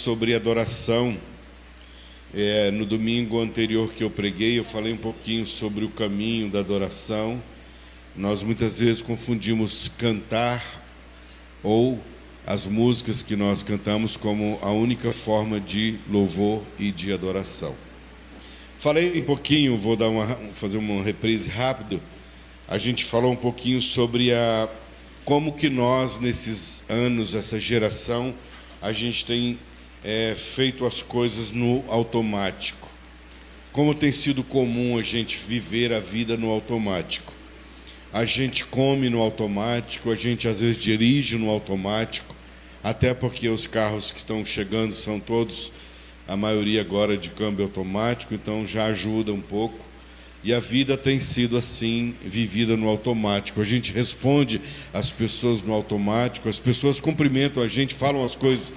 Sobre adoração. No domingo anterior que eu preguei, eu falei um pouquinho sobre o caminho da adoração. Nós muitas vezes confundimos cantar ou as músicas que nós cantamos como a única forma de louvor e de adoração. Falei um pouquinho, vou fazer uma reprise rápido. A gente falou um pouquinho sobre como que nós, nesses anos, essa geração, a gente tem feito as coisas no automático. Como tem sido comum a gente viver a vida no automático. A gente come no automático, a gente às vezes dirige no automático, até porque os carros que estão chegando são todos, a maioria agora de câmbio automático, então já ajuda um pouco. E a vida tem sido assim, vivida no automático. A gente responde às pessoas no automático, as pessoas cumprimentam a gente, falam as coisas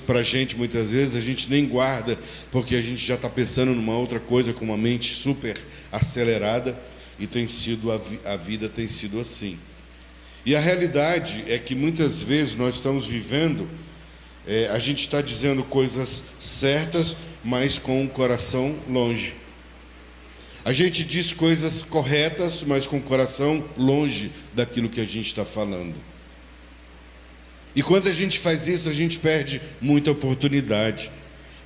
para a gente, muitas vezes a gente nem guarda, porque a gente já está pensando numa outra coisa, com uma mente super acelerada, e a vida tem sido assim. E a realidade é que muitas vezes nós estamos vivendo, a gente está dizendo coisas certas, mas com o coração longe. A gente diz coisas corretas, mas com o coração longe daquilo que a gente está falando. E quando a gente faz isso, a gente perde muita oportunidade.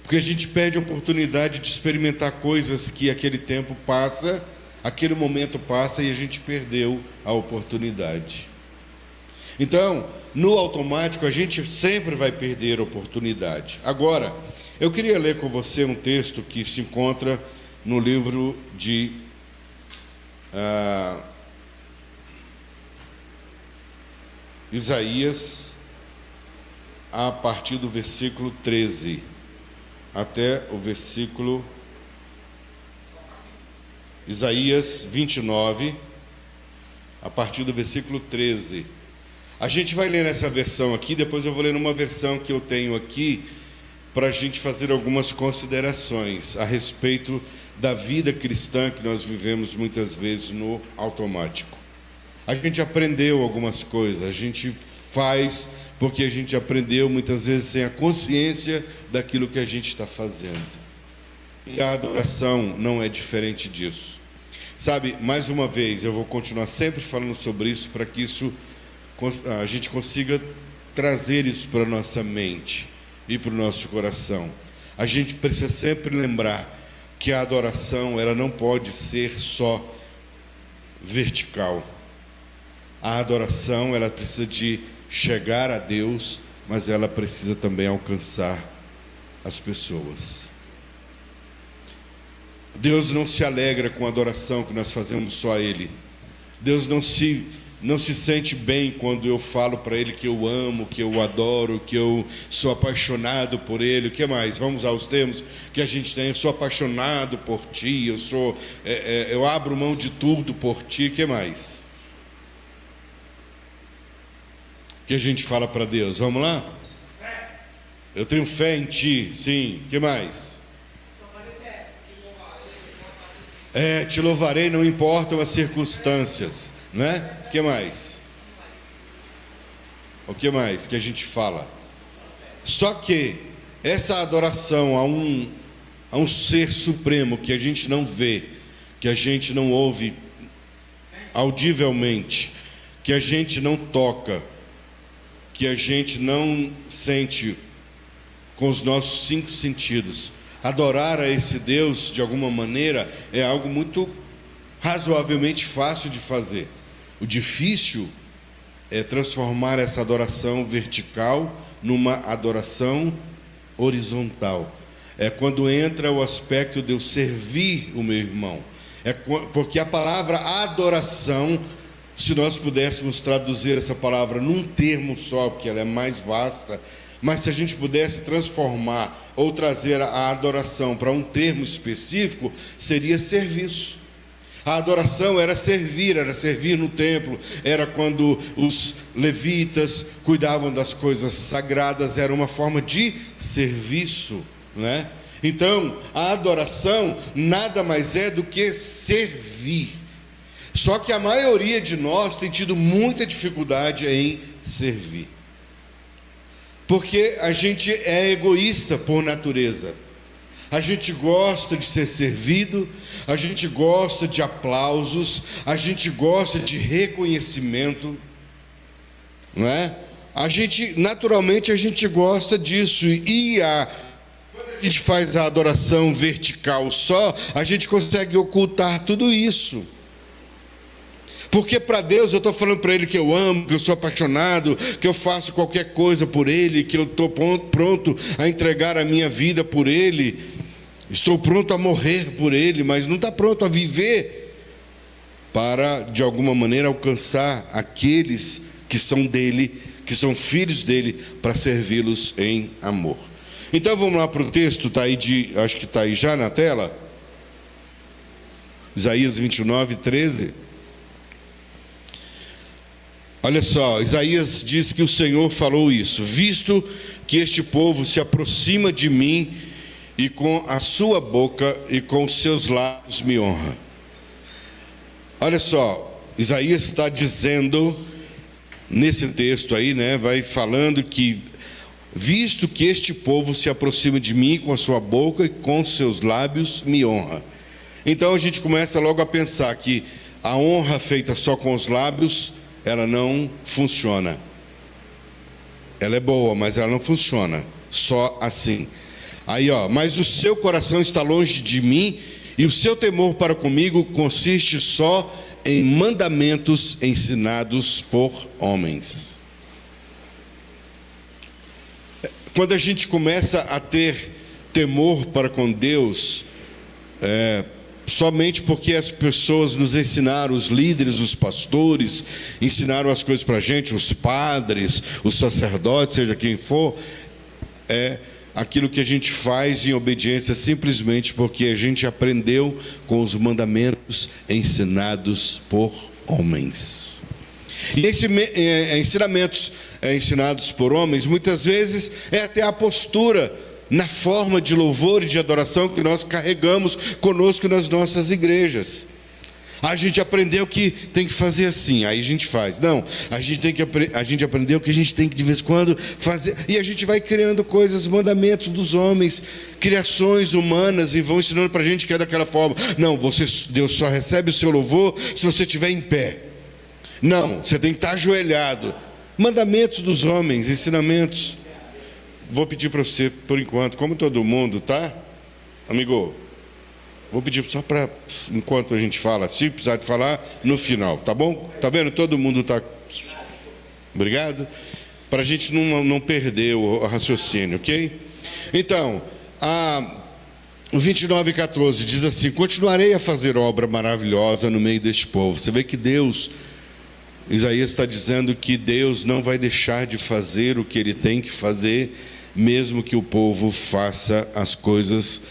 Porque a gente perde a oportunidade de experimentar coisas que aquele tempo passa, aquele momento passa e a gente perdeu a oportunidade. Então, no automático, a gente sempre vai perder a oportunidade. Agora, eu queria ler com você um texto que se encontra no livro de Isaías, a partir do versículo 13 até o versículo Isaías 29, a partir do versículo 13. A gente vai ler nessa versão aqui, depois eu vou ler numa versão que eu tenho aqui, para a gente fazer algumas considerações a respeito da vida cristã que nós vivemos muitas vezes no automático. A gente aprendeu algumas coisas, a gente faz porque a gente aprendeu muitas vezes sem a consciência daquilo que a gente está fazendo. E a adoração não é diferente disso. Sabe, mais uma vez, eu vou continuar sempre falando sobre isso para que a gente consiga trazer isso para a nossa mente e para o nosso coração. A gente precisa sempre lembrar que a adoração, ela não pode ser só vertical. A adoração, ela precisa de chegar a Deus, mas ela precisa também alcançar as pessoas. Deus não se alegra com a adoração que nós fazemos só a Ele. Deus não se sente bem quando eu falo para Ele que eu amo, que eu adoro, que eu sou apaixonado por Ele. O que mais? Vamos aos termos que a gente tem. Eu sou apaixonado por Ti, eu abro mão de tudo por Ti. O que mais? O que a gente fala para Deus? Vamos lá? Eu tenho fé em Ti, sim. O que mais? Te louvarei, não importam as circunstâncias. Né? O que mais? O que mais que a gente fala? Só que essa adoração a um ser supremo que a gente não vê, que a gente não ouve audivelmente, que a gente não toca, que a gente não sente com os nossos 5 sentidos, adorar a esse Deus de alguma maneira é algo muito razoavelmente fácil de fazer. O difícil é transformar essa adoração vertical numa adoração horizontal. É quando entra o aspecto de eu servir o meu irmão. Porque a palavra adoração, se nós pudéssemos traduzir essa palavra num termo só, porque ela é mais vasta, mas se a gente pudesse transformar ou trazer a adoração para um termo específico, seria serviço. A adoração era servir no templo, era quando os levitas cuidavam das coisas sagradas, era uma forma de serviço, né? Então, a adoração nada mais é do que servir. Só que a maioria de nós tem tido muita dificuldade em servir. Porque a gente é egoísta por natureza. A gente gosta de ser servido, a gente gosta de aplausos, a gente gosta de reconhecimento, não é? Naturalmente, a gente gosta disso. Quando a gente faz a adoração vertical só, a gente consegue ocultar tudo isso. Porque para Deus eu estou falando para Ele que eu amo, que eu sou apaixonado, que eu faço qualquer coisa por Ele, que eu estou pronto a entregar a minha vida por Ele, estou pronto a morrer por Ele, mas não está pronto a viver para, de alguma maneira, alcançar aqueles que são dEle, que são filhos dEle, para servi-los em amor. Então vamos lá para o texto, acho que está aí já na tela, Isaías 29, 13. Olha só, Isaías diz que o Senhor falou isso: visto que este povo se aproxima de mim e com a sua boca e com os seus lábios me honra. Olha só, Isaías está dizendo nesse texto aí, né, vai falando que visto que este povo se aproxima de mim com a sua boca e com os seus lábios me honra. Então a gente começa logo a pensar que a honra feita só com os lábios, ela não funciona. Ela é boa, mas ela não funciona só assim. Aí, mas o seu coração está longe de mim e o seu temor para comigo consiste só em mandamentos ensinados por homens. Quando a gente começa a ter temor para com Deus, somente porque as pessoas nos ensinaram, os líderes, os pastores, ensinaram as coisas para a gente, os padres, os sacerdotes, seja quem for, aquilo que a gente faz em obediência simplesmente porque a gente aprendeu com os mandamentos ensinados por homens. E esses ensinamentos ensinados por homens, muitas vezes é até a postura na forma de louvor e de adoração que nós carregamos conosco nas nossas igrejas. A gente aprendeu que tem que fazer assim, aí a gente faz. Não, a gente aprendeu que a gente tem que de vez em quando fazer, e a gente vai criando coisas, mandamentos dos homens, criações humanas, e vão ensinando para a gente que é daquela forma. Não, Deus só recebe o seu louvor se você estiver em pé. Não, você tem que estar ajoelhado. Mandamentos dos homens, ensinamentos. Vou pedir para você, por enquanto, como todo mundo, tá? Amigo, vou pedir só para, enquanto a gente fala, se precisar de falar, no final, tá bom? Tá vendo? Todo mundo tá... Obrigado. Para a gente não perder o raciocínio, ok? Então, o 29:14 diz assim: continuarei a fazer obra maravilhosa no meio deste povo. Você vê que Deus... Isaías está dizendo que Deus não vai deixar de fazer o que Ele tem que fazer, mesmo que o povo faça as coisas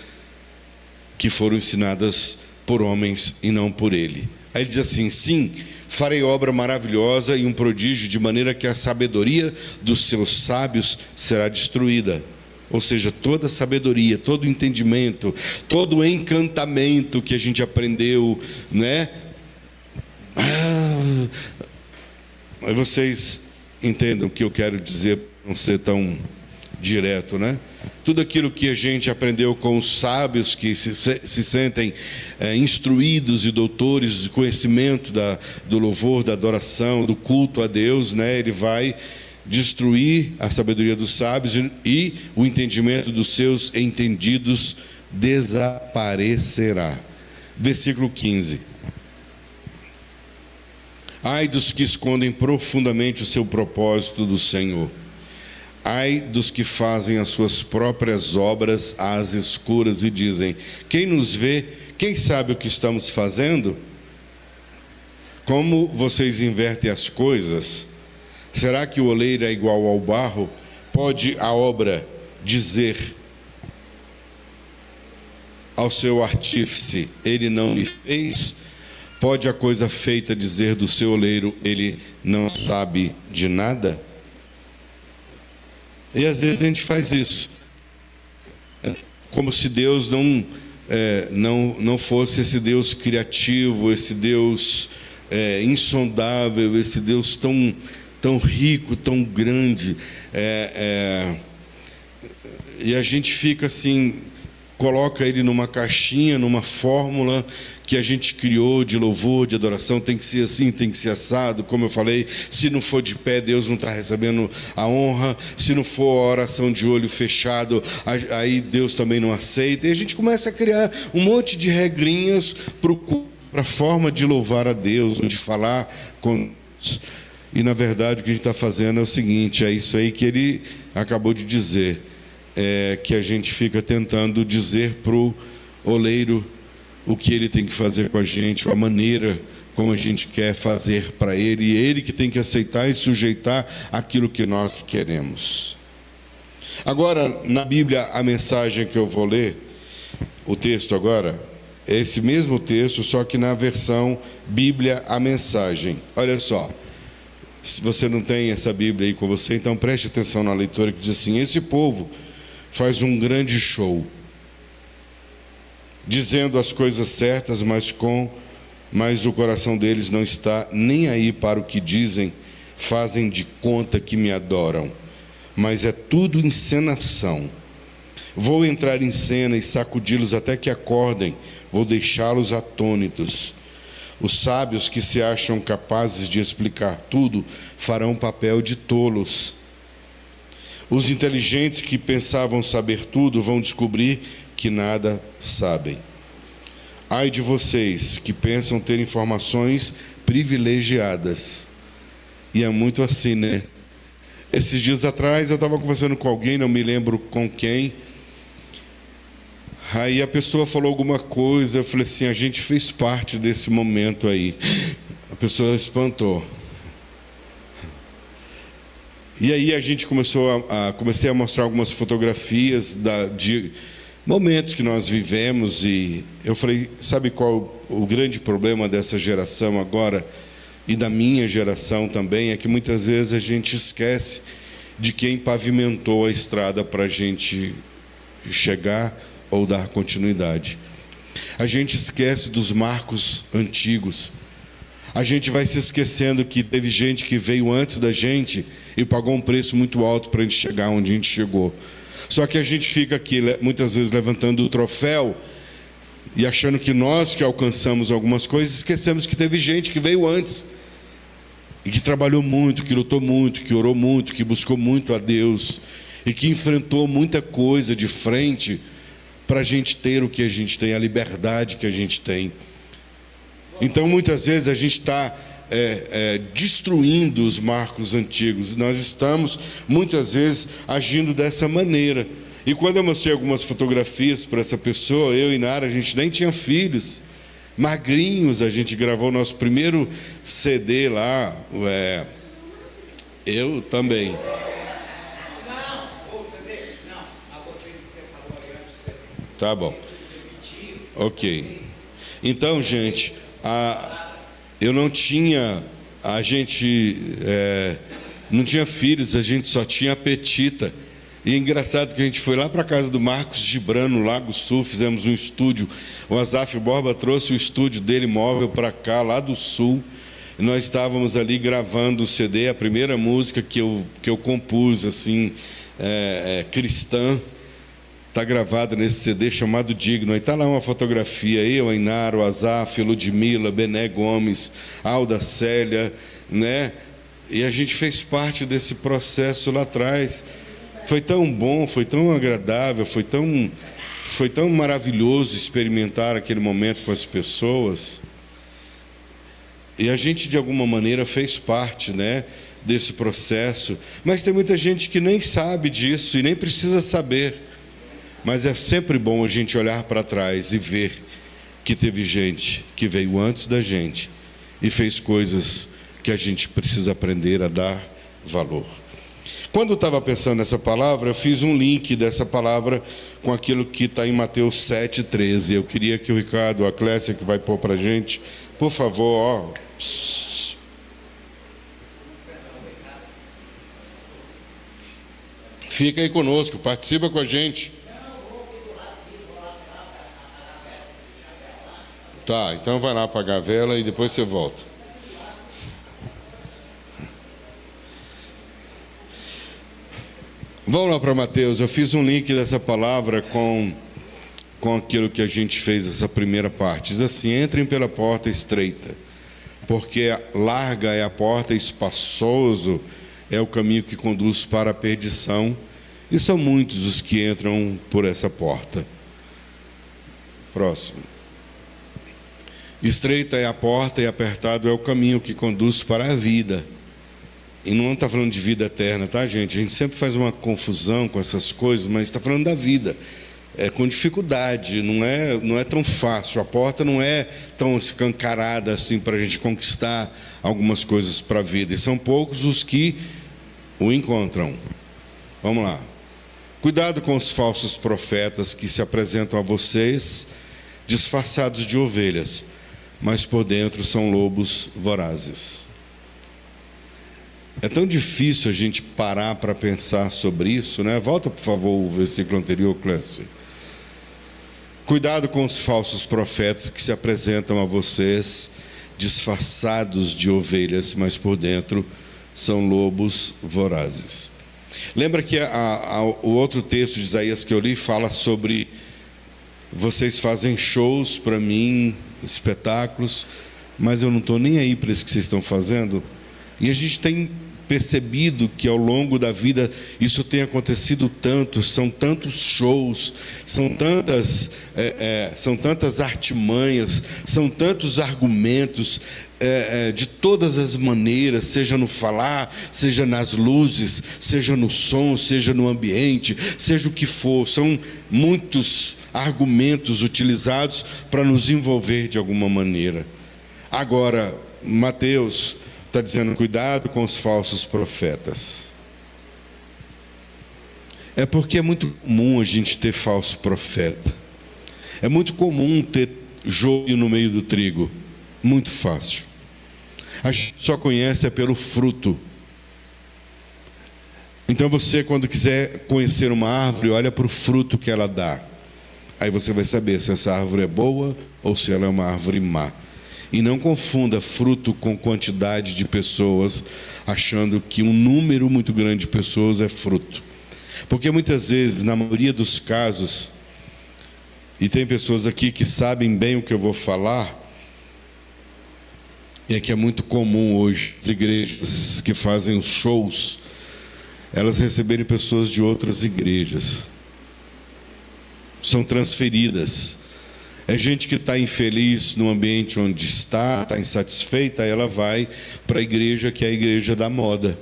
que foram ensinadas por homens e não por Ele. Aí ele diz assim: sim, farei obra maravilhosa e um prodígio, de maneira que a sabedoria dos seus sábios será destruída. Ou seja, toda a sabedoria, todo o entendimento, todo o encantamento que a gente aprendeu, né? Mas vocês entendem o que eu quero dizer, não ser tão direto, né? Tudo aquilo que a gente aprendeu com os sábios, que se sentem instruídos e doutores de conhecimento do louvor, da adoração, do culto a Deus, né? Ele vai destruir a sabedoria dos sábios e o entendimento dos seus entendidos desaparecerá. Versículo 15. Ai dos que escondem profundamente o seu propósito do Senhor. Ai dos que fazem as suas próprias obras às escuras e dizem: quem nos vê, quem sabe o que estamos fazendo? Como vocês invertem as coisas? Será que o oleiro é igual ao barro? Pode a obra dizer ao seu artífice: ele não me fez? Pode a coisa feita dizer do seu oleiro: ele não sabe de nada? E às vezes a gente faz isso, como se Deus não fosse esse Deus criativo, esse Deus insondável, esse Deus tão rico, tão grande, e a gente fica assim, coloca ele numa caixinha, numa fórmula que a gente criou de louvor, de adoração, tem que ser assim, tem que ser assado, como eu falei, se não for de pé, Deus não está recebendo a honra, se não for a oração de olho fechado, aí Deus também não aceita, e a gente começa a criar um monte de regrinhas para a forma de louvar a Deus, de falar com Deus. E na verdade o que a gente está fazendo é o seguinte, é isso aí que ele acabou de dizer, que a gente fica tentando dizer para o oleiro o que ele tem que fazer com a gente, a maneira como a gente quer fazer para ele, e ele que tem que aceitar e sujeitar aquilo que nós queremos. Agora, na Bíblia, a mensagem que eu vou ler, o texto agora, é esse mesmo texto, só que na versão Bíblia, a mensagem. Olha só, se você não tem essa Bíblia aí com você, então preste atenção na leitura que diz assim: esse povo faz um grande show, dizendo as coisas certas, mas o coração deles não está nem aí para o que dizem, fazem de conta que me adoram, mas é tudo encenação. Vou entrar em cena e sacudi-los até que acordem, vou deixá-los atônitos. Os sábios que se acham capazes de explicar tudo farão papel de tolos. Os inteligentes que pensavam saber tudo vão descobrir que nada sabem. Ai de vocês que pensam ter informações privilegiadas. E é muito assim, né? Esses dias atrás eu estava conversando com alguém, não me lembro com quem. Aí a pessoa falou alguma coisa, eu falei assim, a gente fez parte desse momento aí. A pessoa espantou. E aí a gente comecei a mostrar algumas fotografias de momentos que nós vivemos, e eu falei, sabe qual o grande problema dessa geração agora, e da minha geração também, é que muitas vezes a gente esquece de quem pavimentou a estrada para a gente chegar ou dar continuidade. A gente esquece dos marcos antigos. A gente vai se esquecendo que teve gente que veio antes da gente e pagou um preço muito alto para a gente chegar onde a gente chegou. Só que a gente fica aqui, muitas vezes, levantando o troféu e achando que nós que alcançamos algumas coisas, esquecemos que teve gente que veio antes e que trabalhou muito, que lutou muito, que orou muito, que buscou muito a Deus e que enfrentou muita coisa de frente para a gente ter o que a gente tem, a liberdade que a gente tem. Então, muitas vezes, a gente está destruindo os marcos antigos. Nós estamos, muitas vezes, agindo dessa maneira. E quando eu mostrei algumas fotografias para essa pessoa, eu e Nara, a gente nem tinha filhos. Magrinhos, a gente gravou o nosso primeiro CD lá. Eu também. Tá bom. Ok. Então, gente, eu não tinha, a gente não tinha filhos, a gente só tinha a Petita. E é engraçado que a gente foi lá para a casa do Marcos Gibran, no Lago Sul, fizemos um estúdio. O Azaf Borba trouxe o estúdio dele móvel para cá, lá do Sul. E nós estávamos ali gravando o CD, a primeira música que eu compus, assim, cristã. Está gravada nesse CD chamado Digno. Aí está lá uma fotografia, eu, Ainara, o Azaf, Ludmila, Bené Gomes, Alda Célia, né? E a gente fez parte desse processo lá atrás. Foi tão bom, foi tão agradável, foi tão maravilhoso experimentar aquele momento com as pessoas. E a gente, de alguma maneira, fez parte, né, desse processo. Mas tem muita gente que nem sabe disso e nem precisa saber. Mas é sempre bom a gente olhar para trás e ver que teve gente que veio antes da gente e fez coisas que a gente precisa aprender a dar valor. Quando eu estava pensando nessa palavra, eu fiz um link dessa palavra com aquilo que está em Mateus 7,13. Eu queria que o Ricardo, a Clécia, que vai pôr para a gente, por favor, fica aí conosco, participa com a gente. Tá, então vai lá apagar a vela e depois você volta. Vamos lá para Mateus. Eu fiz um link dessa palavra com aquilo que a gente fez, essa primeira parte. Diz assim: entrem pela porta estreita, porque larga é a porta, espaçoso é o caminho que conduz para a perdição, e são muitos os que entram por essa porta. Próximo. Estreita é a porta e apertado é o caminho que conduz para a vida. E não está falando de vida eterna, tá, gente? A gente sempre faz uma confusão com essas coisas, mas está falando da vida. É com dificuldade, não é tão fácil. A porta não é tão escancarada assim para a gente conquistar algumas coisas para a vida. E são poucos os que o encontram. Vamos lá. Cuidado com os falsos profetas que se apresentam a vocês disfarçados de ovelhas, mas por dentro são lobos vorazes. É tão difícil a gente parar para pensar sobre isso, né? Volta, por favor, o versículo anterior, Clécio. Cuidado com os falsos profetas que se apresentam a vocês disfarçados de ovelhas, mas por dentro são lobos vorazes. Lembra que o outro texto de Isaías que eu li fala sobre: vocês fazem shows para mim, espetáculos, mas eu não estou nem aí para isso que vocês estão fazendo. E a gente tem percebido que ao longo da vida isso tem acontecido tanto, são tantos shows, são tantas artimanhas, são tantos argumentos, de todas as maneiras, seja no falar, seja nas luzes, seja no som, seja no ambiente, seja o que for, são muitos argumentos utilizados para nos envolver de alguma maneira. Agora, Mateus está dizendo: cuidado com os falsos profetas. É porque é muito comum a gente ter falso profeta. É muito comum ter joio no meio do trigo. Muito fácil. A gente só conhece pelo fruto. Então você, quando quiser conhecer uma árvore, olha para o fruto que ela dá. Aí você vai saber se essa árvore é boa ou se ela é uma árvore má. E não confunda fruto com quantidade de pessoas, achando que um número muito grande de pessoas é fruto. Porque muitas vezes, na maioria dos casos, e tem pessoas aqui que sabem bem o que eu vou falar, e é que é muito comum hoje, as igrejas que fazem os shows, elas receberem pessoas de outras igrejas. São transferidas. É gente que está infeliz no ambiente onde está insatisfeita, ela vai para a igreja que é a igreja da moda.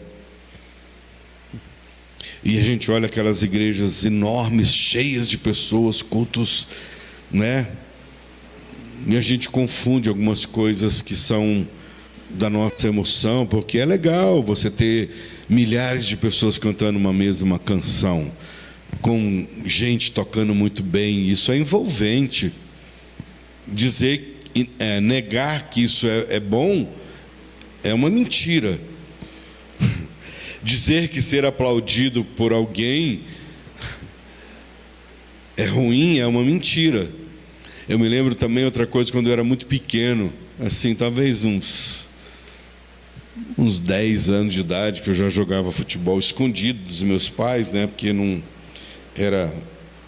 E a gente olha aquelas igrejas enormes, cheias de pessoas, cultos, né? E a gente confunde algumas coisas que são da nossa emoção, porque é legal você ter milhares de pessoas cantando uma mesma canção, com gente tocando muito bem, isso é envolvente. Dizer, negar que isso é bom, é uma mentira. Dizer que ser aplaudido por alguém é ruim, é uma mentira. Eu me lembro também outra coisa, quando eu era muito pequeno, assim, talvez uns 10 anos de idade, que eu já jogava futebol escondido dos meus pais, né? Porque não era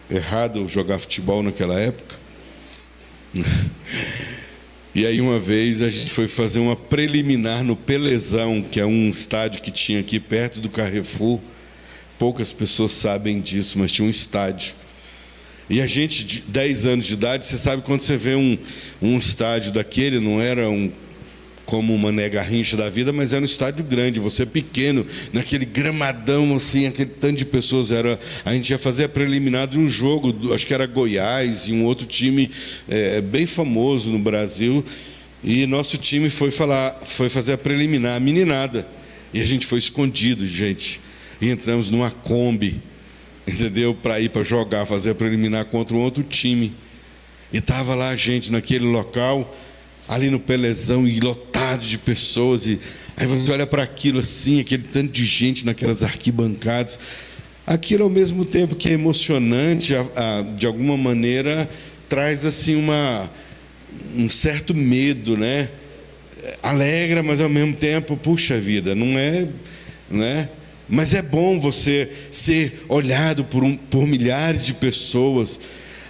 errado jogar futebol naquela época. E aí uma vez a gente foi fazer uma preliminar no Pelezão, que é um estádio que tinha aqui perto do Carrefour. Poucas pessoas sabem disso, mas tinha um estádio. E a gente de 10 anos de idade, você sabe, quando você vê um estádio daquele, não era como uma Mané Garrincha da vida, mas era um estádio grande, você pequeno, naquele gramadão assim, aquele tanto de pessoas. A gente ia fazer a preliminar de um jogo, acho que era Goiás, e um outro time bem famoso no Brasil, e nosso time foi fazer a preliminar, a meninada, e a gente foi escondido, gente, e entramos numa Kombi, entendeu, para ir para jogar, fazer a preliminar contra um outro time, e estava lá a gente naquele local, ali no Pelezão, e lotado de pessoas, e aí você olha para aquilo assim, aquele tanto de gente naquelas arquibancadas. Aquilo, ao mesmo tempo que é emocionante, de alguma maneira traz assim um certo medo, né? Alegra, mas ao mesmo tempo, puxa vida, não é, né? Mas é bom você ser olhado por milhares de pessoas,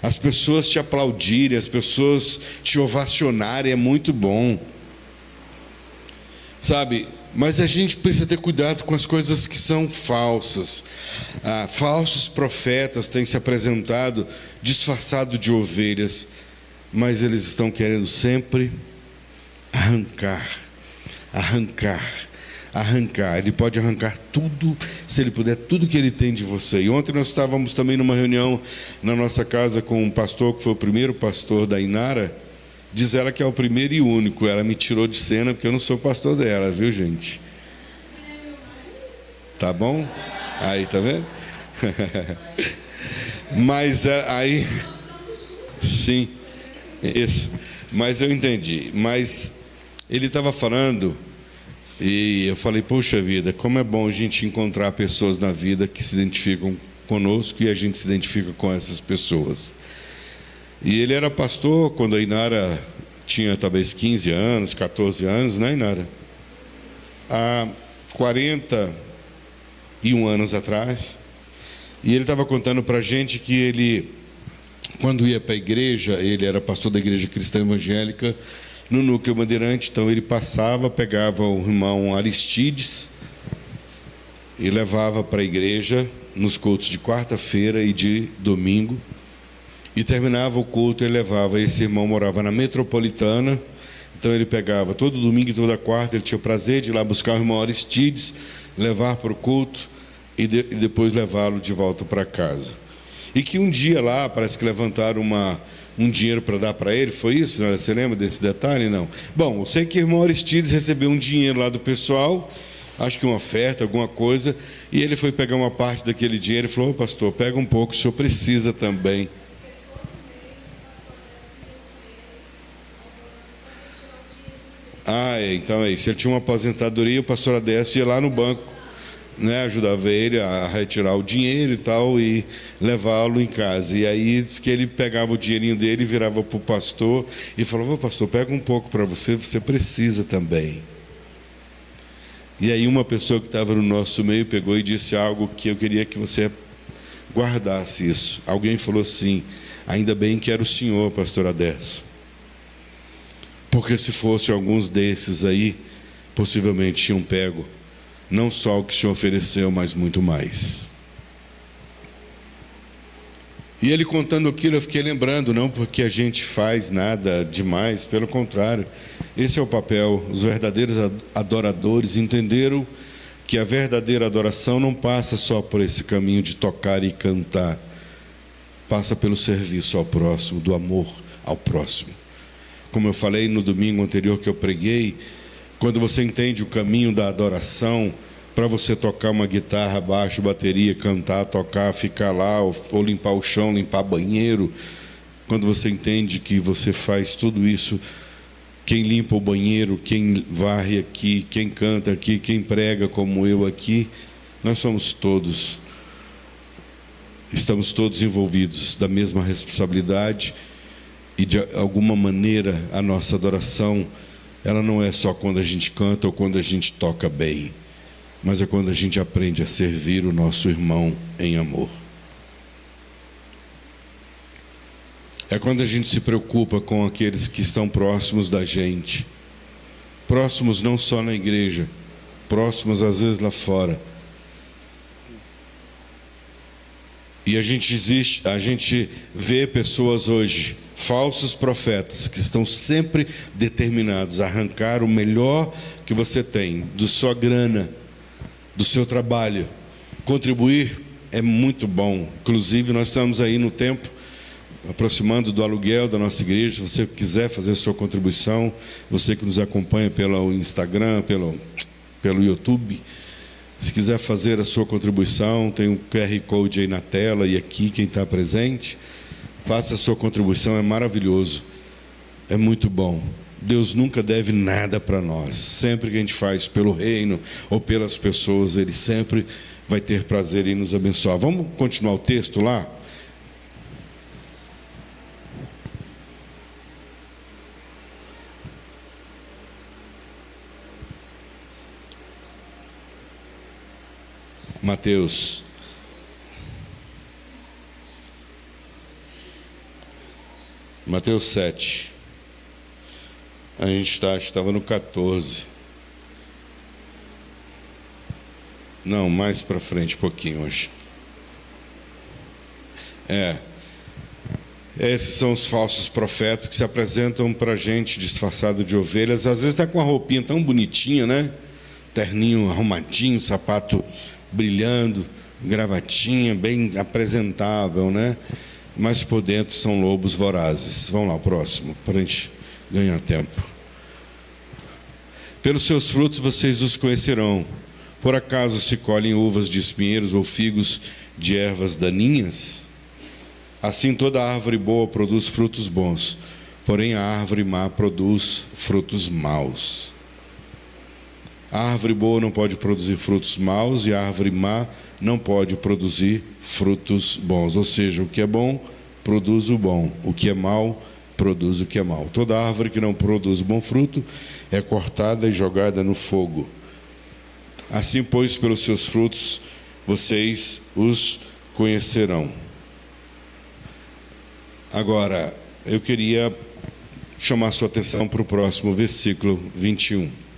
as pessoas te aplaudirem, as pessoas te ovacionarem, é muito bom. Sabe, mas a gente precisa ter cuidado com as coisas que são falsas. Falsos profetas têm se apresentado disfarçados de ovelhas, mas eles estão querendo sempre arrancar. Ele pode arrancar tudo, se ele puder, tudo que ele tem de você. E ontem nós estávamos também numa reunião na nossa casa com um pastor, que foi o primeiro pastor da Inara. Diz ela que é o primeiro e único. Ela me tirou de cena porque eu não sou pastor dela, viu, gente? Tá bom? Aí, tá vendo? Mas aí, sim, isso. Mas eu entendi. Mas ele estava falando, e eu falei, poxa vida, como é bom a gente encontrar pessoas na vida que se identificam conosco e a gente se identifica com essas pessoas. E ele era pastor quando a Inara tinha talvez 15 anos, 14 anos, né, Inara? Há 41 anos atrás. E ele estava contando para a gente que ele, quando ia para a igreja, ele era pastor da igreja cristã evangélica, no núcleo Bandeirante. Então ele passava, pegava o irmão Aristides e levava para a igreja nos cultos de quarta-feira e de domingo. E terminava o culto, ele levava, esse irmão morava na Metropolitana, então ele pegava todo domingo e toda quarta, ele tinha o prazer de ir lá buscar o irmão Aristides, levar para o culto e depois levá-lo de volta para casa. E que um dia lá, parece que levantaram um dinheiro para dar para ele, foi isso? Não? Você lembra desse detalhe? Não. Bom, eu sei que o irmão Aristides recebeu um dinheiro lá do pessoal, acho que uma oferta, alguma coisa, e ele foi pegar uma parte daquele dinheiro e falou, pastor, pega um pouco, o senhor precisa também. Então é isso. Ele tinha uma aposentadoria, o pastor Adécio ia lá no banco, né, ajudava ele a retirar o dinheiro e tal, e levá-lo em casa. E aí diz que ele pegava o dinheirinho dele, virava para o pastor e falava, pastor, pega um pouco para você, você precisa também. E aí uma pessoa que estava no nosso meio pegou e disse algo que eu queria que você guardasse isso. Alguém falou assim, ainda bem que era o senhor, pastor Adécio. Porque se fosse alguns desses aí, possivelmente tinham pego não só o que o Senhor ofereceu, mas muito mais. E ele contando aquilo, eu fiquei lembrando, não porque a gente faz nada demais, pelo contrário, esse é o papel. Os verdadeiros adoradores entenderam que a verdadeira adoração não passa só por esse caminho de tocar e cantar, passa pelo serviço ao próximo, do amor ao próximo. Como eu falei no domingo anterior que eu preguei, quando você entende o caminho da adoração, para você tocar uma guitarra, baixo, bateria, cantar, tocar, ficar lá, ou limpar o chão, limpar banheiro, quando você entende que você faz tudo isso, quem limpa o banheiro, quem varre aqui, quem canta aqui, quem prega como eu aqui, nós somos todos, estamos todos envolvidos da mesma responsabilidade. E de alguma maneira a nossa adoração, ela não é só quando a gente canta ou quando a gente toca bem, mas é quando a gente aprende a servir o nosso irmão em amor. É quando a gente se preocupa com aqueles que estão próximos da gente. Próximos não só na igreja, próximos às vezes lá fora. E a gente vê pessoas hoje, falsos profetas, que estão sempre determinados a arrancar o melhor que você tem, da sua grana, do seu trabalho. Contribuir é muito bom. Inclusive, nós estamos aí no tempo, aproximando do aluguel da nossa igreja. Se você quiser fazer a sua contribuição, você que nos acompanha pelo Instagram, pelo YouTube, se quiser fazer a sua contribuição, tem um QR Code aí na tela e aqui, quem está presente, faça a sua contribuição, é maravilhoso, é muito bom. Deus nunca deve nada para nós. Sempre que a gente faz pelo reino ou pelas pessoas, Ele sempre vai ter prazer em nos abençoar. Vamos continuar o texto lá? Mateus. Mateus 7. A gente estava no 14. Não, mais para frente um pouquinho hoje. Esses são os falsos profetas que se apresentam para a gente disfarçado de ovelhas. Às vezes está com uma roupinha tão bonitinha, né? Terninho arrumadinho, sapato brilhando, gravatinha, bem apresentável, né? Mas por dentro são lobos vorazes. Vamos lá, o próximo, para a gente ganhar tempo. Pelos seus frutos vocês os conhecerão. Por acaso se colhem uvas de espinheiros ou figos de ervas daninhas? Assim toda árvore boa produz frutos bons, porém a árvore má produz frutos maus. A árvore boa não pode produzir frutos maus e a árvore má não pode produzir frutos bons. Ou seja, o que é bom produz o bom, o que é mau produz o que é mau. Toda árvore que não produz bom fruto é cortada e jogada no fogo. Assim, pois, pelos seus frutos vocês os conhecerão. Agora, eu queria chamar sua atenção para o próximo versículo 21.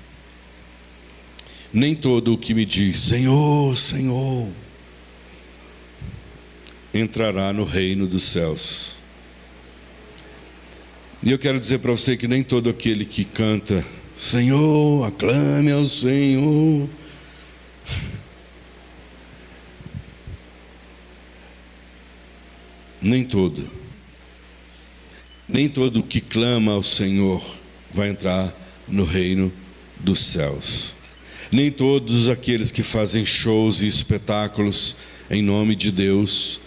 Nem todo o que me diz, Senhor, Senhor, entrará no reino dos céus. E eu quero dizer para você que nem todo aquele que canta, Senhor, aclame ao Senhor, nem todo que clama ao Senhor vai entrar no reino dos céus. Nem todos aqueles que fazem shows e espetáculos em nome de Deus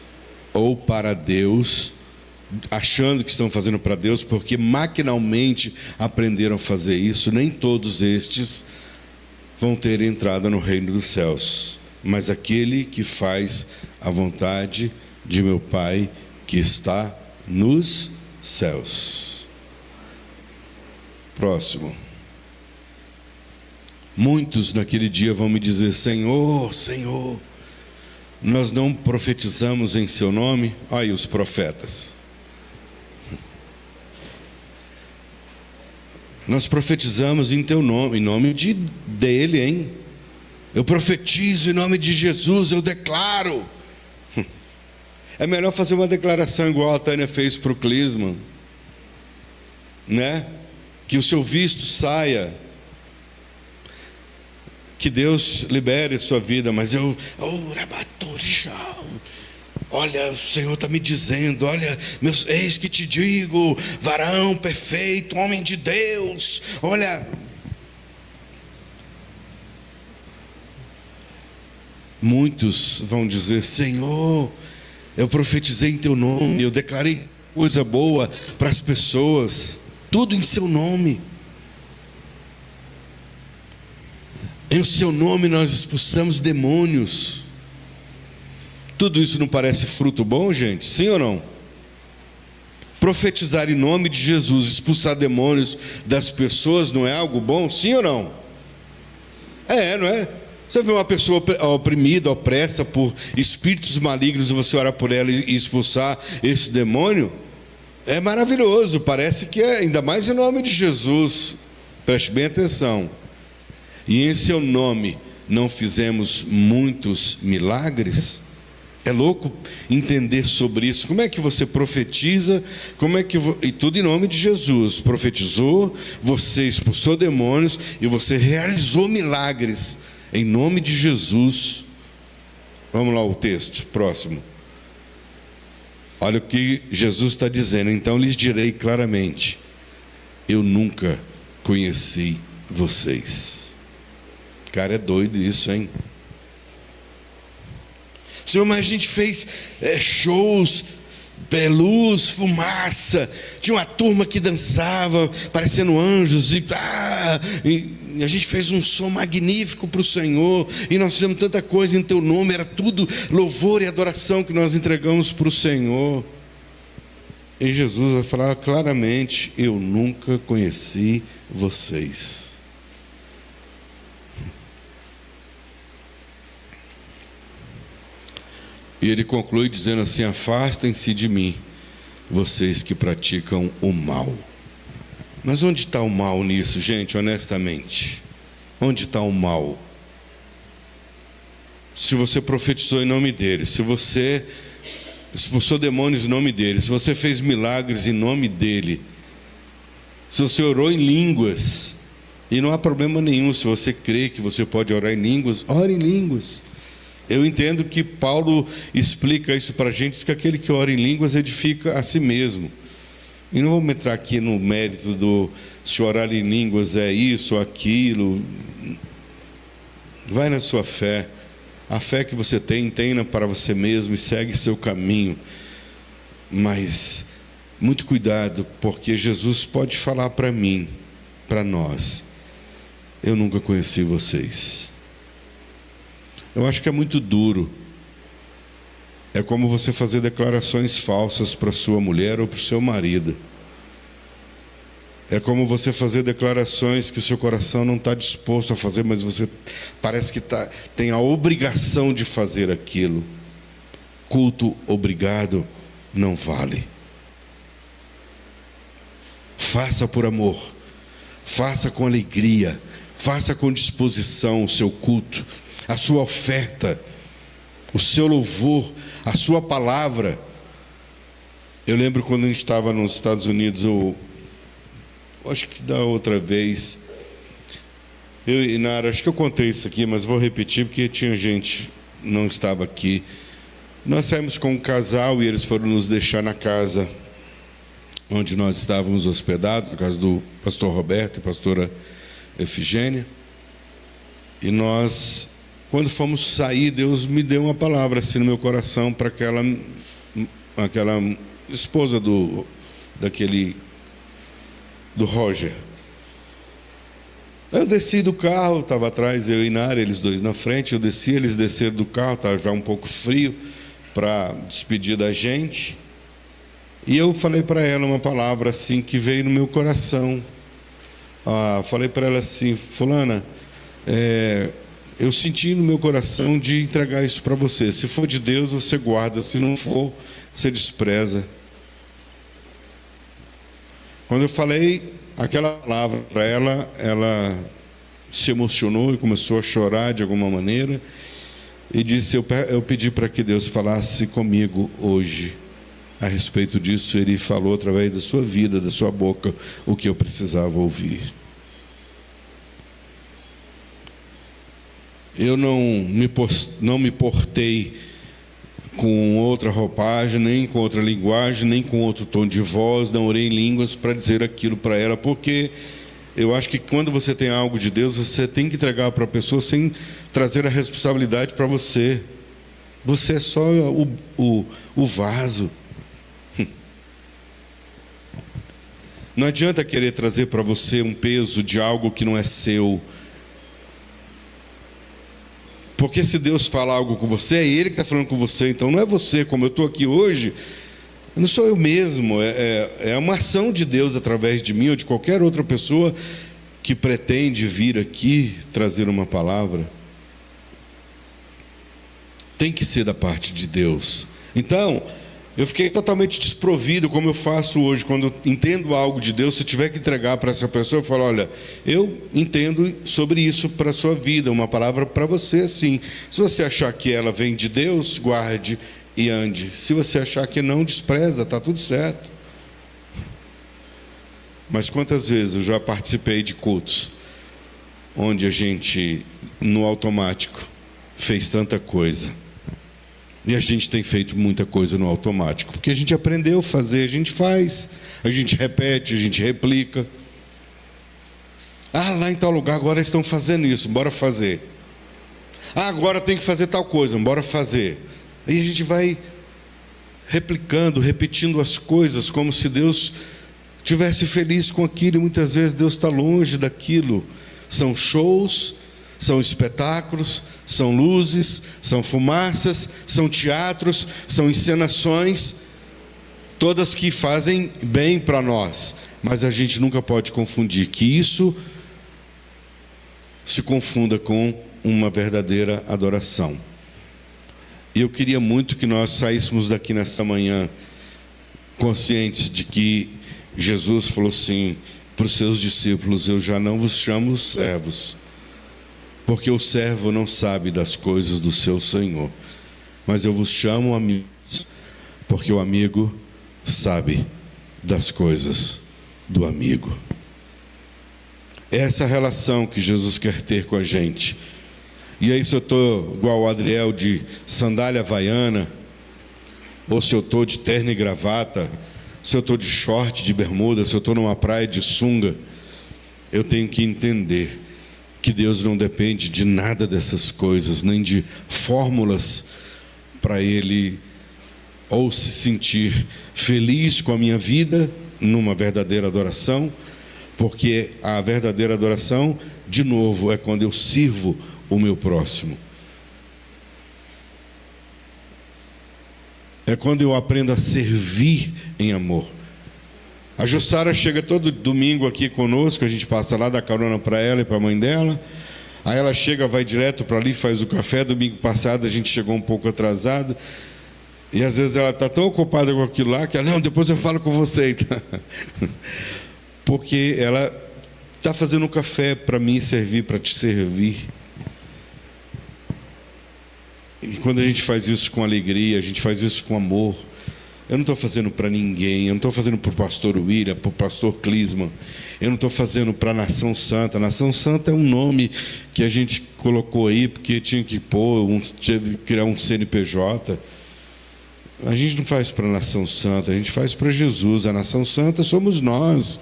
ou para Deus, achando que estão fazendo para Deus, porque maquinalmente aprenderam a fazer isso, nem todos estes vão ter entrada no reino dos céus. Mas aquele que faz a vontade de meu Pai que está nos céus. Próximo. Muitos naquele dia vão me dizer, Senhor, Senhor, nós não profetizamos em seu nome? Olha aí os profetas. Nós profetizamos em teu nome, em nome dele, hein? Eu profetizo em nome de Jesus, eu declaro. É melhor fazer uma declaração igual a Tânia fez para o Clisman, né? Que o seu visto saia, que Deus libere a sua vida, mas olha, o Senhor está me dizendo, olha, eis que te digo, varão perfeito, homem de Deus, olha. Muitos vão dizer, Senhor, eu profetizei em teu nome, eu declarei coisa boa para as pessoas, tudo em seu nome. Em seu nome nós expulsamos demônios. Tudo isso não parece fruto bom, gente? Sim ou não? Profetizar em nome de Jesus, expulsar demônios das pessoas, não é algo bom? Sim ou não? Não é? Você vê uma pessoa oprimida, opressa por espíritos malignos e você orar por ela e expulsar esse demônio? É maravilhoso, parece que é, ainda mais em nome de Jesus. Preste bem atenção. E em seu nome não fizemos muitos milagres? É louco entender sobre isso. Como é que você profetiza? E tudo em nome de Jesus. Profetizou, você expulsou demônios e você realizou milagres em nome de Jesus. Vamos lá o texto, próximo. Olha o que Jesus está dizendo. Então lhes direi claramente, eu nunca conheci vocês. Cara, é doido isso, hein? Senhor, mas a gente fez shows, luz, fumaça, tinha uma turma que dançava, parecendo anjos, e a gente fez um som magnífico para o Senhor, e nós fizemos tanta coisa em teu nome, era tudo louvor e adoração que nós entregamos para o Senhor. E Jesus vai falar claramente, eu nunca conheci vocês. E ele conclui dizendo assim: afastem-se de mim, vocês que praticam o mal. Mas onde está o mal nisso, gente, honestamente? Onde está o mal? Se você profetizou em nome dele, se você expulsou demônios em nome dele, se você fez milagres em nome dele, se você orou em línguas, e não há problema nenhum, se você crê que você pode orar em línguas, ore em línguas. Eu entendo que Paulo explica isso para a gente, diz que aquele que ora em línguas edifica a si mesmo. E não vamos entrar aqui no mérito do se orar em línguas é isso ou aquilo. Vai na sua fé. A fé que você tem, tenha para você mesmo e segue seu caminho. Mas muito cuidado, porque Jesus pode falar para mim, para nós: eu nunca conheci vocês. Eu acho que é muito duro. É como você fazer declarações falsas para sua mulher ou para o seu marido. É como você fazer declarações que o seu coração não está disposto a fazer, mas você parece que tem a obrigação de fazer aquilo. Culto obrigado não vale. Faça por amor, faça com alegria, faça com disposição o seu culto, a sua oferta, o seu louvor, a sua palavra. Eu lembro quando a gente estava nos Estados Unidos, acho que da outra vez, eu e Nara, acho que eu contei isso aqui, mas vou repetir porque tinha gente que não estava aqui. Nós saímos com um casal e eles foram nos deixar na casa onde nós estávamos hospedados, na casa do pastor Roberto e pastora Efigênia. E nós, quando fomos sair, Deus me deu uma palavra assim no meu coração para aquela esposa do Roger. Eu desci do carro, estava atrás eu e Nara, eles dois na frente. Eu desci, eles desceram do carro, estava já um pouco frio para despedir da gente. E eu falei para ela uma palavra assim que veio no meu coração. Falei para ela assim: fulana, eu senti no meu coração de entregar isso para você. Se for de Deus, você guarda. Se não for, você despreza. Quando eu falei aquela palavra para ela, ela se emocionou e começou a chorar de alguma maneira. E disse: eu pedi para que Deus falasse comigo hoje a respeito disso. Ele falou através da sua vida, da sua boca, o que eu precisava ouvir. Eu não me portei com outra roupagem, nem com outra linguagem, nem com outro tom de voz, não orei em línguas para dizer aquilo para ela, porque eu acho que quando você tem algo de Deus, você tem que entregar para a pessoa sem trazer a responsabilidade para você. Você é só o vaso. Não adianta querer trazer para você um peso de algo que não é seu. Porque se Deus fala algo com você, é Ele que está falando com você. Então não é você, como eu estou aqui hoje, não sou eu mesmo. É uma ação de Deus através de mim ou de qualquer outra pessoa que pretende vir aqui trazer uma palavra. Tem que ser da parte de Deus. Então, eu fiquei totalmente desprovido, como eu faço hoje. Quando eu entendo algo de Deus, se tiver que entregar para essa pessoa, eu falo: olha, eu entendo sobre isso para a sua vida, uma palavra para você, assim. Se você achar que ela vem de Deus, guarde e ande. Se você achar que não, despreza, está tudo certo. Mas quantas vezes eu já participei de cultos onde a gente, no automático, fez tanta coisa. E a gente tem feito muita coisa no automático, porque a gente aprendeu a fazer, a gente faz, a gente repete, a gente replica. Lá em tal lugar agora estão fazendo isso, bora fazer. Agora tem que fazer tal coisa, bora fazer. Aí a gente vai replicando, repetindo as coisas, como se Deus estivesse feliz com aquilo, e muitas vezes Deus está longe daquilo. São shows, são espetáculos, são luzes, são fumaças, são teatros, são encenações, todas que fazem bem para nós, mas a gente nunca pode confundir que isso se confunda com uma verdadeira adoração. E eu queria muito que nós saíssemos daqui nessa manhã conscientes de que Jesus falou assim para os seus discípulos: eu já não vos chamo servos, porque o servo não sabe das coisas do seu Senhor, mas eu vos chamo amigos, porque o amigo sabe das coisas do amigo. Essa relação que Jesus quer ter com a gente. E aí, se eu estou igual o Adriel de sandália havaiana, ou se eu estou de terno e gravata, se eu estou de short, de bermuda, se eu estou numa praia de sunga, eu tenho que entender que Deus não depende de nada dessas coisas, nem de fórmulas para Ele ou se sentir feliz com a minha vida numa verdadeira adoração, porque a verdadeira adoração, de novo, é quando eu sirvo o meu próximo. É quando eu aprendo a servir em amor. A Jussara chega todo domingo aqui conosco, a gente passa lá, dá carona para ela e para a mãe dela. Aí ela chega, vai direto para ali, faz o café. Domingo passado a gente chegou um pouco atrasado. E às vezes ela está tão ocupada com aquilo lá que ela, não, depois eu falo com você. Porque ela está fazendo um café para mim servir, para te servir. E quando a gente faz isso com alegria, a gente faz isso com amor. Eu não estou fazendo para ninguém, eu não estou fazendo para o pastor William, para o pastor Clisman, eu não estou fazendo para a Nação Santa. Nação Santa é um nome que a gente colocou aí porque tinha que tinha que criar um CNPJ. A gente não faz para a Nação Santa, a gente faz para Jesus. A Nação Santa somos nós,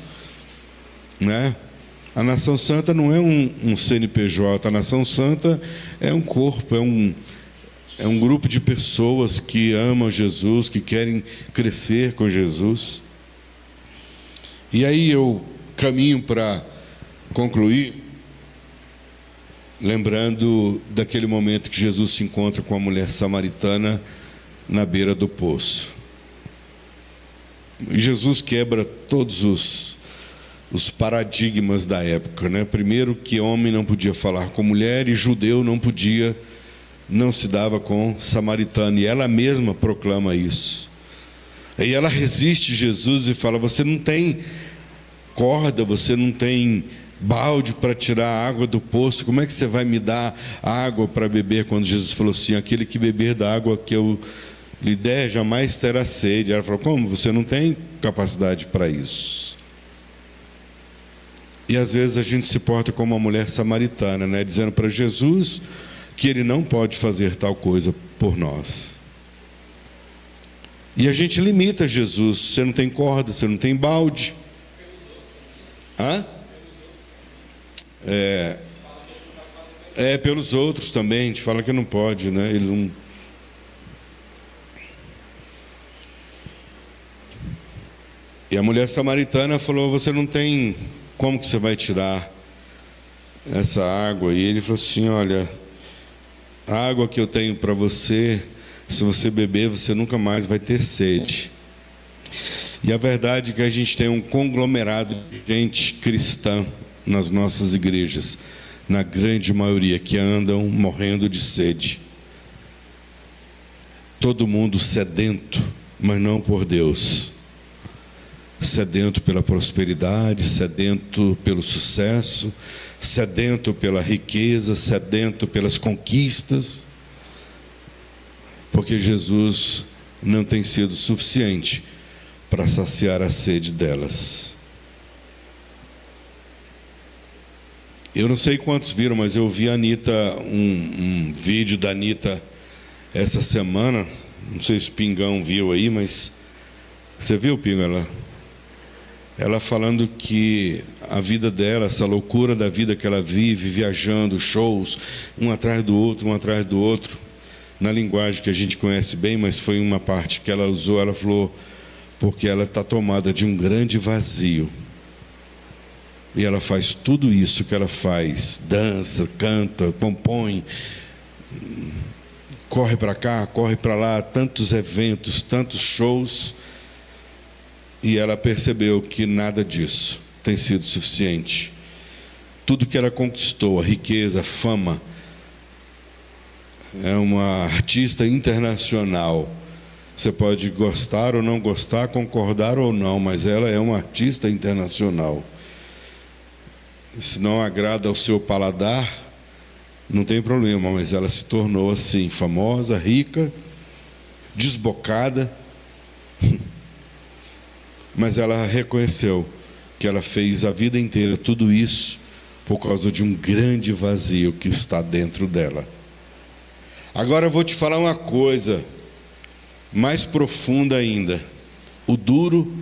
né? A Nação Santa não é um CNPJ, a Nação Santa é um corpo, é um grupo de pessoas que amam Jesus, que querem crescer com Jesus. E aí eu caminho para concluir, lembrando daquele momento que Jesus se encontra com a mulher samaritana na beira do poço. E Jesus quebra todos os paradigmas da época, né? Primeiro, que homem não podia falar com mulher e judeu não se dava com samaritano, e ela mesma proclama isso. Aí ela resiste Jesus e fala: você não tem corda, você não tem balde para tirar a água do poço, como é que você vai me dar água para beber? Quando Jesus falou assim: aquele que beber da água que eu lhe der jamais terá sede. Ela falou: como? Você não tem capacidade para isso. E às vezes a gente se porta como uma mulher samaritana, né? Dizendo para Jesus que Ele não pode fazer tal coisa por nós. E a gente limita Jesus. Você não tem corda, você não tem balde. Hã? Pelos outros também. A gente fala que não pode, né? Ele não... E a mulher samaritana falou: você não tem... como que você vai tirar essa água? E ele falou assim: olha, a água que eu tenho para você, se você beber, você nunca mais vai ter sede. E a verdade é que a gente tem um conglomerado de gente cristã nas nossas igrejas, na grande maioria, que andam morrendo de sede. Todo mundo sedento, mas não por Deus. Sedento pela prosperidade, sedento pelo sucesso, sedento pela riqueza, sedento pelas conquistas, porque Jesus não tem sido suficiente para saciar a sede delas. Eu não sei quantos viram, mas eu vi a Anitta, um vídeo da Anitta essa semana. Não sei se o Pingão viu aí, mas você viu, Pingo? Ela falando que a vida dela, essa loucura da vida que ela vive, viajando, shows, um atrás do outro, na linguagem que a gente conhece bem, mas foi uma parte que ela usou. Ela falou: porque ela está tomada de um grande vazio. E ela faz tudo isso que ela faz, dança, canta, compõe, corre para cá, corre para lá, tantos eventos, tantos shows. E ela percebeu que nada disso tem sido suficiente. Tudo que ela conquistou, a riqueza, a fama, é uma artista internacional. Você pode gostar ou não gostar, concordar ou não, mas ela é uma artista internacional. Se não agrada ao seu paladar, não tem problema, mas ela se tornou assim, famosa, rica, desbocada. Mas ela reconheceu que ela fez a vida inteira tudo isso por causa de um grande vazio que está dentro dela. Agora eu vou te falar uma coisa mais profunda ainda. O duro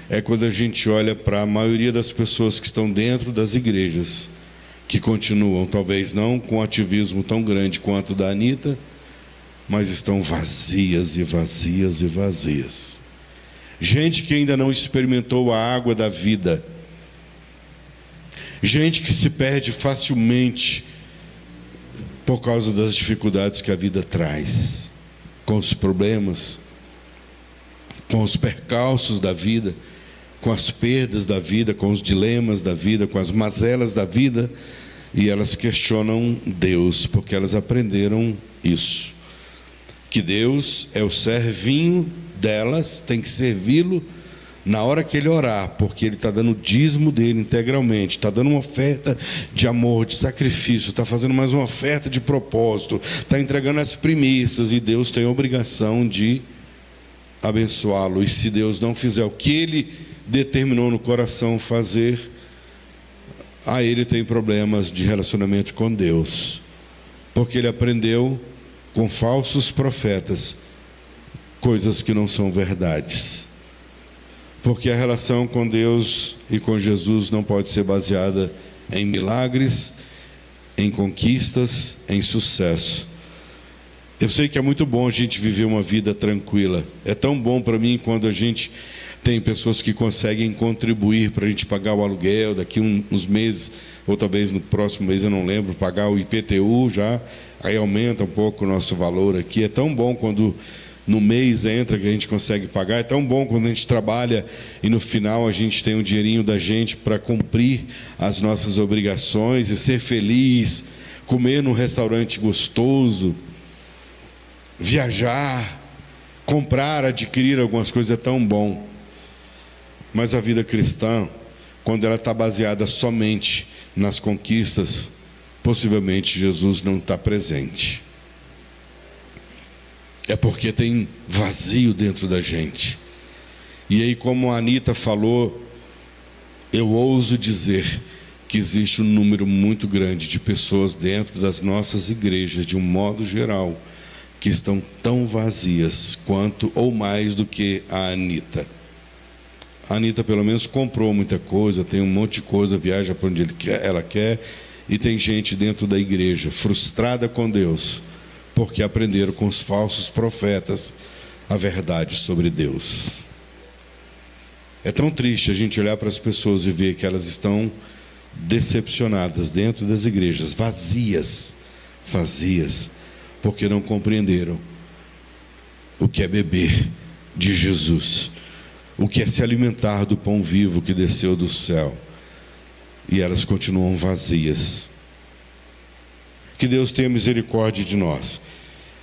é quando a gente olha para a maioria das pessoas que estão dentro das igrejas, que continuam, talvez não com ativismo tão grande quanto o da Anita, mas estão vazias e vazias e vazias. Gente que ainda não experimentou a água da vida. Gente que se perde facilmente por causa das dificuldades que a vida traz, com os problemas, com os percalços da vida, com as perdas da vida, com os dilemas da vida, com as mazelas da vida, e elas questionam Deus, porque elas aprenderam isso, que Deus é o servinho delas, tem que servi-lo na hora que ele orar, porque ele está dando o dízimo dele integralmente, está dando uma oferta de amor, de sacrifício, está fazendo mais uma oferta de propósito, está entregando as primícias, e Deus tem a obrigação de abençoá-lo. E se Deus não fizer o que ele determinou no coração fazer, aí ele tem problemas de relacionamento com Deus, porque ele aprendeu com falsos profetas coisas que não são verdades. Porque a relação com Deus e com Jesus não pode ser baseada em milagres, em conquistas, em sucesso. Eu sei que é muito bom a gente viver uma vida tranquila. É tão bom para mim quando a gente tem pessoas que conseguem contribuir para a gente pagar o aluguel daqui uns meses, ou talvez no próximo mês, eu não lembro, pagar o IPTU já, aí aumenta um pouco o nosso valor aqui. É tão bom quando no mês entra que a gente consegue pagar. É tão bom quando a gente trabalha e no final a gente tem um dinheirinho da gente para cumprir as nossas obrigações e ser feliz, comer num restaurante gostoso, viajar, comprar, adquirir algumas coisas. É tão bom. Mas a vida cristã, quando ela está baseada somente nas conquistas, possivelmente Jesus não está presente. É porque tem vazio dentro da gente. E aí, como a Anita falou, eu ouso dizer que existe um número muito grande de pessoas dentro das nossas igrejas, de um modo geral, que estão tão vazias quanto ou mais do que a Anita. A Anita pelo menos comprou muita coisa, tem um monte de coisa, viaja para onde ela quer, e tem gente dentro da igreja frustrada com Deus, porque aprenderam com os falsos profetas a verdade sobre Deus. É tão triste a gente olhar para as pessoas e ver que elas estão decepcionadas dentro das igrejas, vazias, porque não compreenderam o que é beber de Jesus, o que é se alimentar do pão vivo que desceu do céu, e elas continuam vazias. Que Deus tenha misericórdia de nós,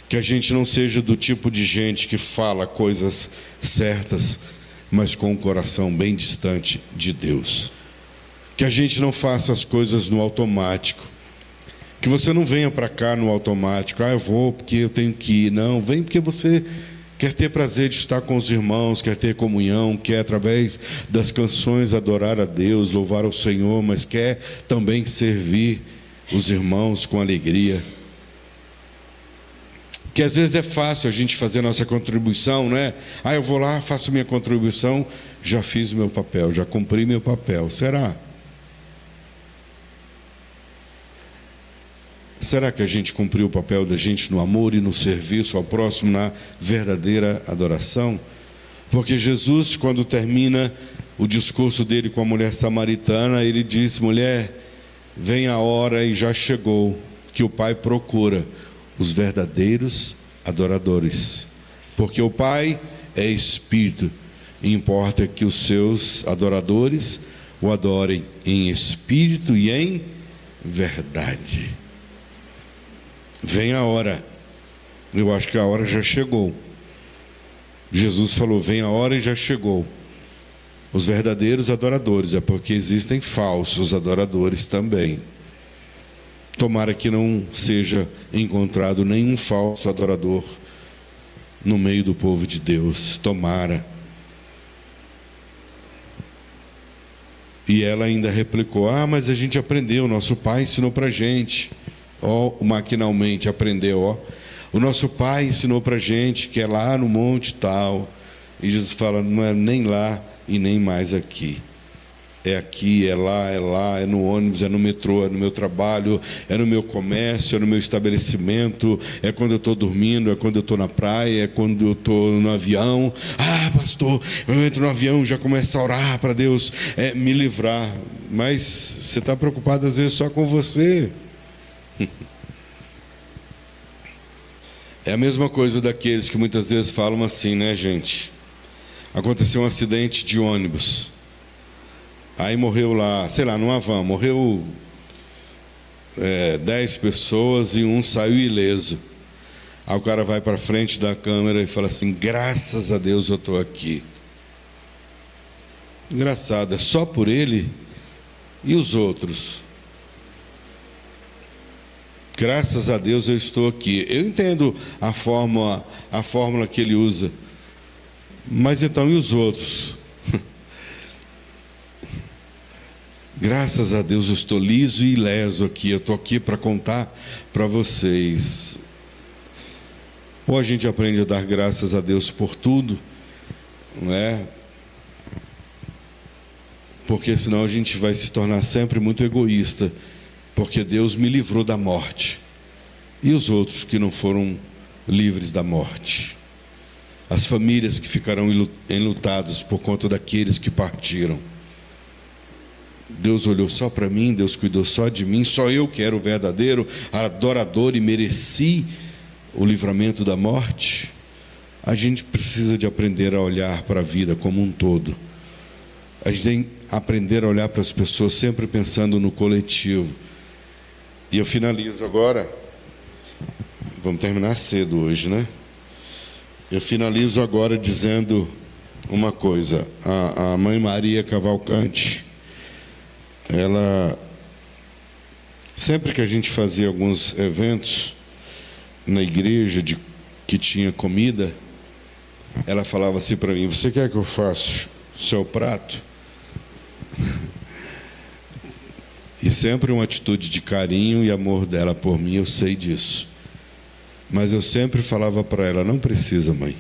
que a gente não seja do tipo de gente que fala coisas certas, mas com o coração bem distante de Deus. Que a gente não faça as coisas no automático, que você não venha para cá no automático, eu vou porque eu tenho que ir. Não, vem porque você quer ter prazer de estar com os irmãos, quer ter comunhão, quer através das canções adorar a Deus, louvar ao Senhor, mas quer também servir os irmãos com alegria. Que às vezes é fácil a gente fazer a nossa contribuição, né? Eu vou lá, faço minha contribuição, já fiz o meu papel, já cumpri meu papel. Será? Será que a gente cumpriu o papel da gente no amor e no serviço ao próximo, na verdadeira adoração? Porque Jesus, quando termina o discurso dele com a mulher samaritana, ele diz: mulher, vem a hora, e já chegou, que o Pai procura os verdadeiros adoradores, porque o Pai é Espírito, e importa que os seus adoradores o adorem em espírito e em verdade. Vem a hora Eu acho que a hora já chegou. Jesus falou: vem a hora e já chegou. Os verdadeiros adoradores, é porque existem falsos adoradores também. Tomara que não seja encontrado nenhum falso adorador no meio do povo de Deus. Tomara. E ela ainda replicou: mas a gente aprendeu, nosso pai ensinou para a gente. Maquinalmente aprendeu, o nosso pai ensinou para a gente que é lá no monte tal. E Jesus fala: não é nem lá e nem mais aqui. É aqui, é lá, é no ônibus, é no metrô, é no meu trabalho, é no meu comércio, é no meu estabelecimento, é quando eu estou dormindo, é quando eu estou na praia, é quando eu estou no avião. Pastor, eu entro no avião, já começo a orar para Deus me livrar. Mas você está preocupado às vezes só com você. É a mesma coisa daqueles que muitas vezes falam assim, né, gente? Aconteceu um acidente de ônibus. Aí morreu lá, sei lá, numa van, morreu 10 pessoas e um saiu ileso. Aí o cara vai para frente da câmera e fala assim: graças a Deus eu estou aqui. Engraçado, é só por ele e os outros. Graças a Deus eu estou aqui. Eu entendo a fórmula que ele usa. Mas então, e os outros? Graças a Deus eu estou liso e ileso aqui. Eu estou aqui para contar para vocês. Ou a gente aprende a dar graças a Deus por tudo, não é? Porque senão a gente vai se tornar sempre muito egoísta. Porque Deus me livrou da morte. E os outros que não foram livres da morte? As famílias que ficarão enlutadas por conta daqueles que partiram. Deus olhou só para mim, Deus cuidou só de mim, só eu que era o verdadeiro adorador e mereci o livramento da morte. A gente precisa de aprender a olhar para a vida como um todo. A gente tem que aprender a olhar para as pessoas sempre pensando no coletivo. E eu finalizo agora. Vamos terminar cedo hoje, né? Eu finalizo agora dizendo uma coisa. A mãe Maria Cavalcante, ela, sempre que a gente fazia alguns eventos na igreja que tinha comida, ela falava assim para mim: você quer que eu faça seu prato? E sempre uma atitude de carinho e amor dela por mim, eu sei disso. Mas eu sempre falava para ela: não precisa, mãe.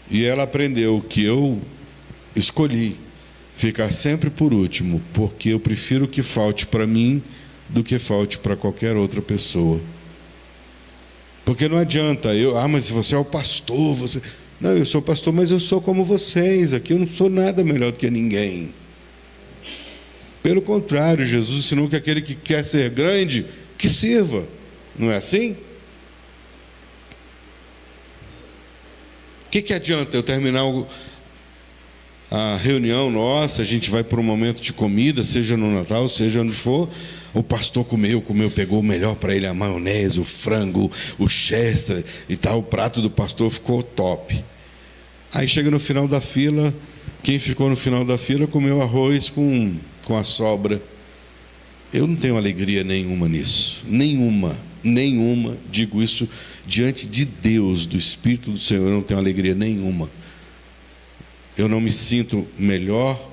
E ela aprendeu que eu escolhi ficar sempre por último, porque eu prefiro que falte para mim do que falte para qualquer outra pessoa. Porque não adianta mas se você é o pastor, você... Não, eu sou pastor, mas eu sou como vocês, aqui eu não sou nada melhor do que ninguém. Pelo contrário, Jesus ensinou que aquele que quer ser grande, que sirva. Não é assim? O que adianta eu terminar a reunião nossa, a gente vai para um momento de comida, seja no Natal, seja onde for, o pastor comeu, pegou o melhor para ele, a maionese, o frango, o chester e tal, o prato do pastor ficou top. Aí chega no final da fila, quem ficou no final da fila comeu arroz com a sobra. Eu não tenho alegria nenhuma nisso, nenhuma, digo isso diante de Deus, do Espírito do Senhor, eu não tenho alegria nenhuma. Eu não me sinto melhor,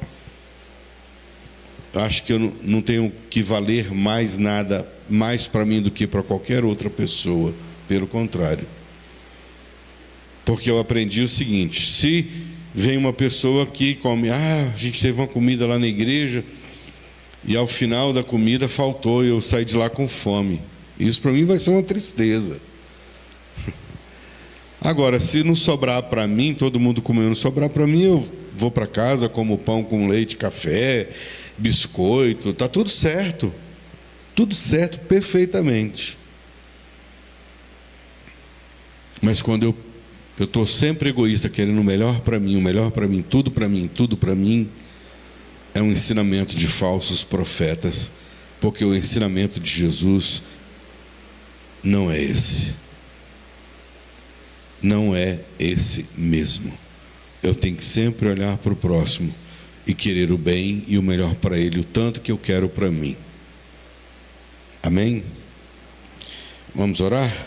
acho que eu não tenho que valer mais nada, mais para mim do que para qualquer outra pessoa, pelo contrário. Porque eu aprendi o seguinte: se vem uma pessoa que come, a gente teve uma comida lá na igreja, e ao final da comida faltou, eu saí de lá com fome. Isso para mim vai ser uma tristeza. Agora, se não sobrar para mim, todo mundo comendo, sobrar para mim, eu vou para casa, como pão com leite, café, biscoito, está tudo certo perfeitamente. Mas quando eu estou sempre egoísta, querendo o melhor para mim, tudo para mim, é um ensinamento de falsos profetas, porque o ensinamento de Jesus não é esse. Não é esse mesmo. Eu tenho que sempre olhar para o próximo e querer o bem e o melhor para ele, o tanto que eu quero para mim. Amém? Vamos orar?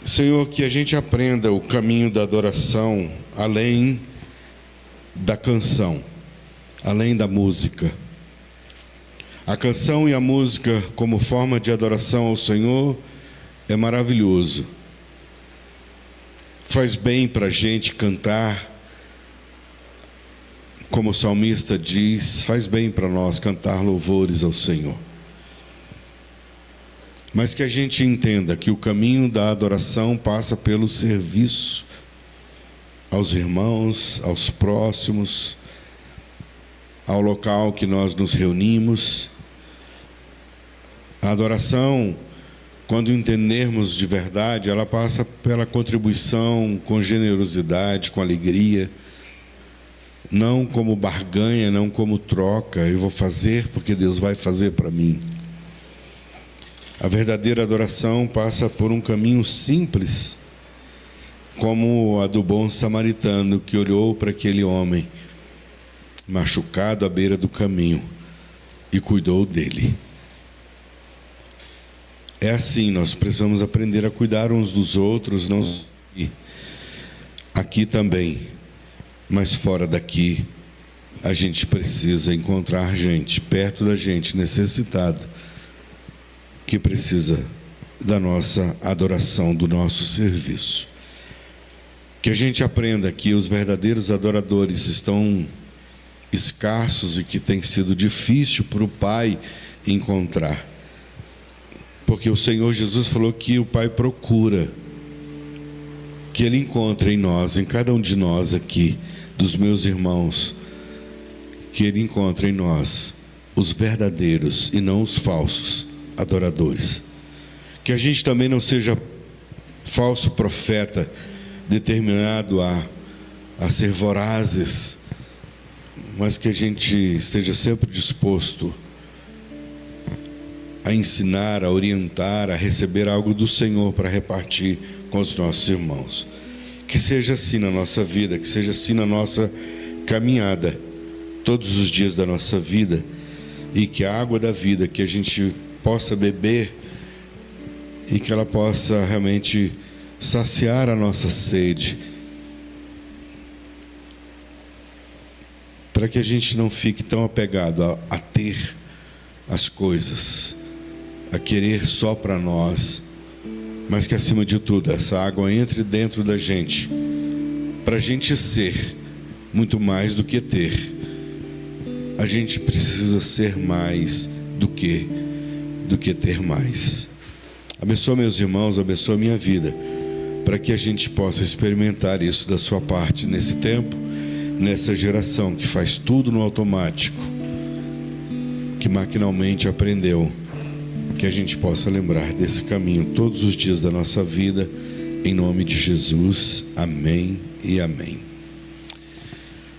Senhor, que a gente aprenda o caminho da adoração além da canção, além da música. A canção e a música como forma de adoração ao Senhor é maravilhoso. Faz bem para a gente cantar, como o salmista diz, faz bem para nós cantar louvores ao Senhor. Mas que a gente entenda que o caminho da adoração passa pelo serviço aos irmãos, aos próximos, ao local que nós nos reunimos. A adoração, quando entendermos de verdade, ela passa pela contribuição com generosidade, com alegria, não como barganha, não como troca. Eu vou fazer porque Deus vai fazer para mim. A verdadeira adoração passa por um caminho simples, como a do bom samaritano que olhou para aquele homem machucado à beira do caminho e cuidou dele. É assim, nós precisamos aprender a cuidar uns dos outros, não aqui também, mas fora daqui. A gente precisa encontrar gente perto da gente, necessitado, que precisa da nossa adoração, do nosso serviço. Que a gente aprenda que os verdadeiros adoradores estão escassos e que tem sido difícil para o Pai encontrar. Porque o Senhor Jesus falou que o Pai procura que Ele encontre em nós, em cada um de nós aqui, dos meus irmãos, que Ele encontre em nós os verdadeiros e não os falsos adoradores. Que a gente também não seja falso profeta, determinado a ser vorazes, mas que a gente esteja sempre disposto a ensinar, a orientar, a receber algo do Senhor para repartir com os nossos irmãos. Que seja assim na nossa vida, que seja assim na nossa caminhada, todos os dias da nossa vida, e que a água da vida que a gente possa beber e que ela possa realmente saciar a nossa sede, para que a gente não fique tão apegado a ter as coisas, a querer só para nós, mas que acima de tudo essa água entre dentro da gente, para a gente ser muito mais do que ter. A gente precisa ser mais do que ter mais. Abençoa meus irmãos, abençoa minha vida, para que a gente possa experimentar isso da sua parte nesse tempo, nessa geração que faz tudo no automático, que maquinalmente aprendeu. Que a gente possa lembrar desse caminho todos os dias da nossa vida, em nome de Jesus. Amém e amém.